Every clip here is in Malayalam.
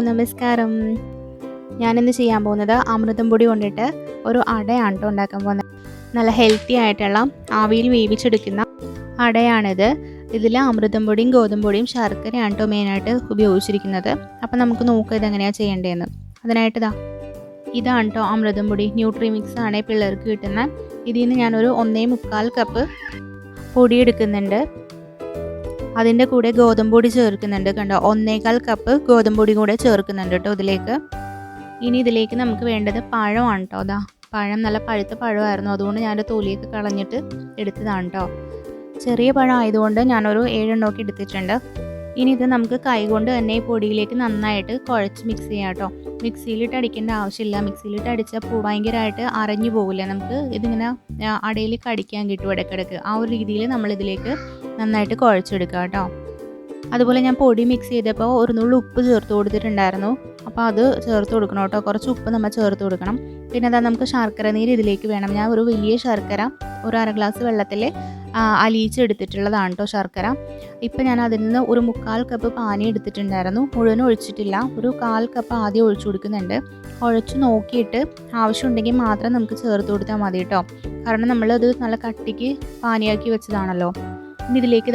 നമസ്കാരം. ഞാനിന്ന് ചെയ്യാൻ പോകുന്നത് അമൃതം പൊടി കൊണ്ടിട്ട് ഒരു അടയാണ് കേട്ടോ ഉണ്ടാക്കാൻ പോകുന്നത്. നല്ല ഹെൽത്തി ആയിട്ടുള്ള ആവിയിൽ വേവിച്ചെടുക്കുന്ന അടയാണിത്. ഇതിൽ അമൃതം പൊടിയും ഗോതമ്പ് പൊടിയും ശർക്കരയാണ് കേട്ടോ മെയിനായിട്ട് ഉപയോഗിച്ചിരിക്കുന്നത്. അപ്പോൾ നമുക്ക് നോക്കാം ഇതെങ്ങനെയാണ് ചെയ്യേണ്ടതെന്ന്. അതിനായിട്ട് ഇതാണ് കേട്ടോ അമൃതം പൊടി. ന്യൂട്രി മിക്സ് ആണ് പിള്ളേർക്ക് കിട്ടുന്ന. ഇതിൽ നിന്ന് ഞാനൊരു 1.25 കപ്പ് പൊടി എടുക്കുന്നുണ്ട്. അതിൻ്റെ കൂടെ ഗോതമ്പ് പൊടി ചേർക്കുന്നുണ്ട്. കണ്ടോ, 1.25 കപ്പ് ഗോതമ്പ് പൊടി കൂടെ ചേർക്കുന്നുണ്ട് കേട്ടോ ഇതിലേക്ക്. ഇനി ഇതിലേക്ക് നമുക്ക് വേണ്ടത് പഴമാണ് കേട്ടോ. പഴം നല്ല പഴുത്ത പഴമായിരുന്നു, അതുകൊണ്ട് ഞാൻ തൊലിയൊക്കെ കളഞ്ഞിട്ട് എടുത്തതാണ് കേട്ടോ. ചെറിയ പഴം ആയതുകൊണ്ട് ഞാനൊരു 7 എണ്ണമൊക്കെ എടുത്തിട്ടുണ്ട്. ഇനി ഇത് നമുക്ക് കൈകൊണ്ട് തന്നെ ഈ പൊടിയിലേക്ക് നന്നായിട്ട് കുഴച്ച് മിക്സ് ചെയ്യാം കേട്ടോ. മിക്സിയിലിട്ട് അടിക്കേണ്ട ആവശ്യമില്ല. മിക്സിയിലിട്ട് അടിച്ചാൽ ഭയങ്കരമായിട്ട് അരഞ്ഞു പോകില്ല. നമുക്ക് ഇതിങ്ങനെ അടയിൽ കടിക്കാൻ കിട്ടും ഇടയ്ക്കിടയ്ക്ക്. ആ ഒരു രീതിയിൽ നമ്മളിതിലേക്ക് നന്നായിട്ട് കുഴച്ചെടുക്കുക കേട്ടോ. അതുപോലെ ഞാൻ പൊടി മിക്സ് ചെയ്തപ്പോൾ ഒരു നുള്ളി ഉപ്പ് ചേർത്ത് കൊടുത്തിട്ടുണ്ടായിരുന്നു. അപ്പോൾ അത് ചേർത്ത് കൊടുക്കണം കേട്ടോ. കുറച്ച് ഉപ്പ് നമ്മൾ ചേർത്ത് കൊടുക്കണം. പിന്നെ നമുക്ക് ശർക്കര നീര് ഇതിലേക്ക് വേണം. ഞാൻ ഒരു വലിയ ശർക്കര ഒരു 1/2 ഗ്ലാസ് വെള്ളത്തിൽ അലിയിച്ചെടുത്തിട്ടുള്ളതാണ് കേട്ടോ ശർക്കര. ഇപ്പം ഞാൻ അതിൽ നിന്ന് ഒരു 1/4 കപ്പ് പാനി എടുത്തിട്ടുണ്ടായിരുന്നു. മുഴുവനും ഒഴിച്ചിട്ടില്ല, ഒരു 1/4 കപ്പ് ആദ്യം ഒഴിച്ചു കൊടുക്കുന്നുണ്ട്. കുഴച്ച് നോക്കിയിട്ട് ആവശ്യമുണ്ടെങ്കിൽ മാത്രം നമുക്ക് ചേർത്ത് കൊടുത്താൽ മതി കേട്ടോ. കാരണം നമ്മളത് നല്ല കട്ടിക്ക് പാനിയാക്കി വെച്ചതാണല്ലോ. ഇനി ഇതിലേക്ക്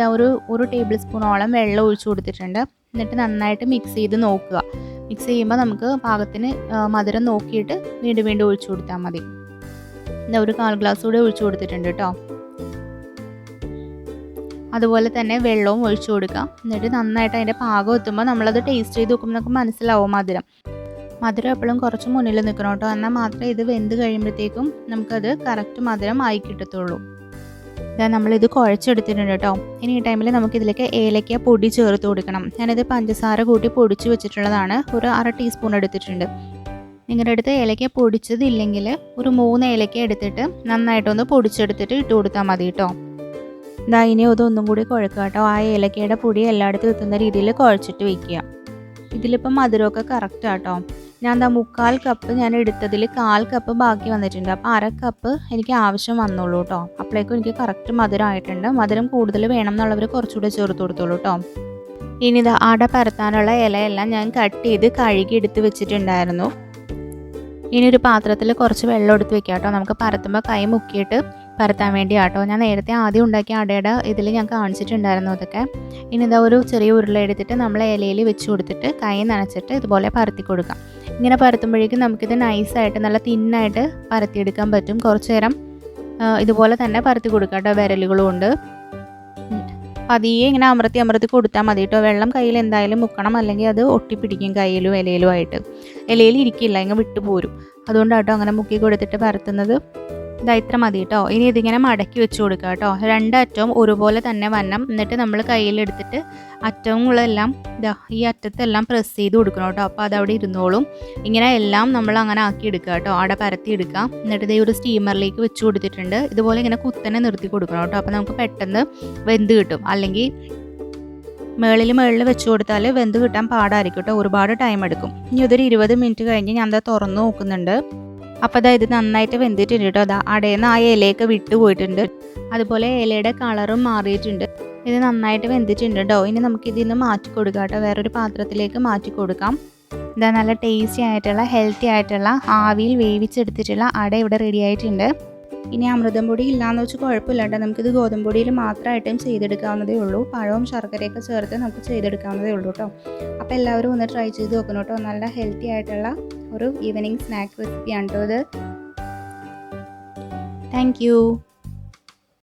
ഒരു ടേബിൾ സ്പൂണോളം വെള്ളം ഒഴിച്ചു കൊടുത്തിട്ടുണ്ട്. എന്നിട്ട് നന്നായിട്ട് മിക്സ് ചെയ്ത് നോക്കുക. മിക്സ് ചെയ്യുമ്പോൾ നമുക്ക് പാകത്തിന് മധുരം നോക്കിയിട്ട് വീണ്ടും ഒഴിച്ചു കൊടുത്താൽ മതി. ഒരു 1/4 ഗ്ലാസ് കൂടെ ഒഴിച്ചു കൊടുത്തിട്ടുണ്ട് കേട്ടോ. അതുപോലെ തന്നെ വെള്ളവും ഒഴിച്ചു കൊടുക്കാം. എന്നിട്ട് നന്നായിട്ട് അതിൻ്റെ പാകം എത്തുമ്പോൾ നമ്മളത് ടേസ്റ്റ് ചെയ്ത് നോക്കുമ്പോൾ നമുക്ക് മനസ്സിലാവും മധുരം എപ്പോഴും കുറച്ച് മുന്നിൽ നിൽക്കണം കേട്ടോ. എന്നാൽ മാത്രമേ ഇത് വെന്ത് കഴിയുമ്പോഴത്തേക്കും നമുക്കത് കറക്റ്റ് മധുരം ആയി കിട്ടത്തുള്ളൂ. നമ്മളിത് കുഴച്ചെടുത്തിട്ടുണ്ട് കേട്ടോ. ഇനി ഈ ടൈമിൽ നമുക്കിതിലേക്ക് ഏലക്ക പൊടി ചേർത്ത് കൊടുക്കണം. ഞാനിത് പഞ്ചസാര കൂട്ടി പൊടിച്ച് വെച്ചിട്ടുള്ളതാണ്. ഒരു 1/2 ടീസ്പൂൺ എടുത്തിട്ടുണ്ട്. നിങ്ങളുടെ അടുത്ത് ഏലക്ക പൊടിച്ചതില്ലെങ്കിൽ ഒരു 3 ഏലക്ക എടുത്തിട്ട് നന്നായിട്ടൊന്ന് പൊടിച്ചെടുത്തിട്ട് ഇട്ട് കൊടുത്താൽ മതി കേട്ടോ. ഇനി അതൊന്നും കൂടി കുഴക്കുക കേട്ടോ. ആ ഏലക്കയുടെ പൊടി എല്ലായിടത്തും എത്തുന്ന രീതിയിൽ കുഴച്ചിട്ട് വയ്ക്കുക. ഇതിലിപ്പം മധുരമൊക്കെ കറക്റ്റ് ആട്ടോ. ഞാൻ 1/4 കപ്പ് ഞാൻ എടുത്തതിൽ 1/4 കപ്പ് ബാക്കി വന്നിട്ടുണ്ട്. അപ്പോൾ 1/2 കപ്പ് എനിക്ക് ആവശ്യം വന്നുള്ളൂ കേട്ടോ. അപ്പോഴേക്കും എനിക്ക് കറക്റ്റ് മധുരം ആയിട്ടുണ്ട്. മധുരം കൂടുതൽ വേണം എന്നുള്ളവർ കുറച്ചുകൂടെ ചേർത്ത് കൊടുത്തോളൂ കേട്ടോ. ഇനി അട പരത്താനുള്ള ഇലയെല്ലാം ഞാൻ കട്ട് ചെയ്ത് കഴുകി എടുത്ത് വെച്ചിട്ടുണ്ടായിരുന്നു. ഇനി ഒരു പാത്രത്തിൽ കുറച്ച് വെള്ളം എടുത്ത് വെക്കാം കേട്ടോ. നമുക്ക് പരത്തുമ്പോൾ കൈ മുക്കിയിട്ട് പരത്താൻ വേണ്ടി ആട്ടോ. ഞാൻ നേരത്തെ ആദ്യം ഉണ്ടാക്കിയ അടയുടെ ഇതിൽ ഞാൻ കാണിച്ചിട്ടുണ്ടായിരുന്നു അതൊക്കെ. ഇനി ഒരു ചെറിയ ഉരുള എടുത്തിട്ട് നമ്മൾ ഇലയിൽ വെച്ച് കൊടുത്തിട്ട് കൈ നനച്ചിട്ട് ഇതുപോലെ പരത്തി കൊടുക്കാം. ഇങ്ങനെ പരത്തുമ്പോഴേക്കും നമുക്കിത് നൈസായിട്ട് നല്ല തിന്നായിട്ട് പരത്തിയെടുക്കാൻ പറ്റും. കുറച്ച് നേരം ഇതുപോലെ തന്നെ പരത്തി കൊടുക്കാം കേട്ടോ വിരലുകളും കൊണ്ട്. പതിയെ ഇങ്ങനെ അമർത്തി കൊടുത്താൽ മതി കേട്ടോ. വെള്ളം കയ്യിൽ എന്തായാലും മുക്കണം, അല്ലെങ്കിൽ അത് ഒട്ടിപ്പിടിക്കും കയ്യിലും ഇലയിലുമായിട്ട്. ഇലയിൽ ഇരിക്കില്ല, ഇങ്ങനെ വിട്ടുപോരും. അതുകൊണ്ടാട്ടോ അങ്ങനെ മുക്കി കൊടുത്തിട്ട് പരത്തുന്നത്. ഇത്ര മതി കേട്ടോ. ഇനി ഇതിങ്ങനെ മടക്കി വെച്ച് കൊടുക്കുക കേട്ടോ. 2 അറ്റവും ഒരുപോലെ തന്നെ വരണം. എന്നിട്ട് നമ്മൾ കയ്യിലെടുത്തിട്ട് അറ്റങ്ങളെല്ലാം ഈ അറ്റത്തെല്ലാം പ്രസ് ചെയ്ത് കൊടുക്കണം കേട്ടോ. അപ്പോൾ അതവിടെ ഇരുന്നോളും. ഇങ്ങനെ എല്ലാം നമ്മൾ അങ്ങനെ ആക്കി എടുക്കുക കേട്ടോ. അട പരത്തി എടുക്കാം. എന്നിട്ട് ഒരു സ്റ്റീമറിലേക്ക് വെച്ച് കൊടുത്തിട്ടുണ്ട്. ഇതുപോലെ ഇങ്ങനെ കുത്തനെ നിർത്തി കൊടുക്കണം കേട്ടോ. അപ്പോൾ നമുക്ക് പെട്ടെന്ന് വെന്ത് കിട്ടും. അല്ലെങ്കിൽ മേളിൽ വെച്ച് കൊടുത്താൽ വെന്ത് കിട്ടാൻ പാടായിരിക്കും കേട്ടോ. ഒരുപാട് ടൈം എടുക്കും. ഇനി ഇതൊരു 20 മിനിറ്റ് കഴിഞ്ഞ് ഞാൻ തുറന്ന് നോക്കുന്നുണ്ട്. അപ്പോൾ ഇത് നന്നായിട്ട് വെന്തിട്ടുണ്ട് കേട്ടോ. അടയിൽ നിന്ന് ആ ഇലയൊക്കെ വിട്ടു പോയിട്ടുണ്ട്. അതുപോലെ ഇലയുടെ കളറും മാറിയിട്ടുണ്ട്. ഇത് നന്നായിട്ട് വെന്തിട്ടുണ്ട് കേട്ടോ. ഇനി നമുക്കിതിൽ നിന്ന് മാറ്റി കൊടുക്കാം കേട്ടോ. വേറൊരു പാത്രത്തിലേക്ക് മാറ്റി കൊടുക്കാം. നല്ല ടേസ്റ്റി ആയിട്ടുള്ള ഹെൽത്തി ആയിട്ടുള്ള ആവിയിൽ വേവിച്ചെടുത്തിട്ടുള്ള അട ഇവിടെ റെഡി ആയിട്ടുണ്ട്. ഇനി അമൃതം പൊടി ഇല്ലയെന്ന് വെച്ച് കുഴപ്പമില്ല കേട്ടോ. നമുക്കിത് ഗോതമ്പ് പൊടിയിൽ മാത്രമായിട്ടും ചെയ്തെടുക്കാവുന്നതേ ഉള്ളൂ. പഴവും ശർക്കരയൊക്കെ ചേർത്ത് നമുക്ക് ചെയ്തെടുക്കാവുന്നതേ ഉള്ളൂ കേട്ടോ. അപ്പോൾ എല്ലാവരും ഒന്ന് ട്രൈ ചെയ്ത് നോക്കണം കേട്ടോ. നല്ല ഹെൽത്തി ആയിട്ടുള്ള ഒരു ഈവനിങ് സ്നാക്ക് റെസിപ്പിയാണ് കേട്ടോ ഇത്. Thank you.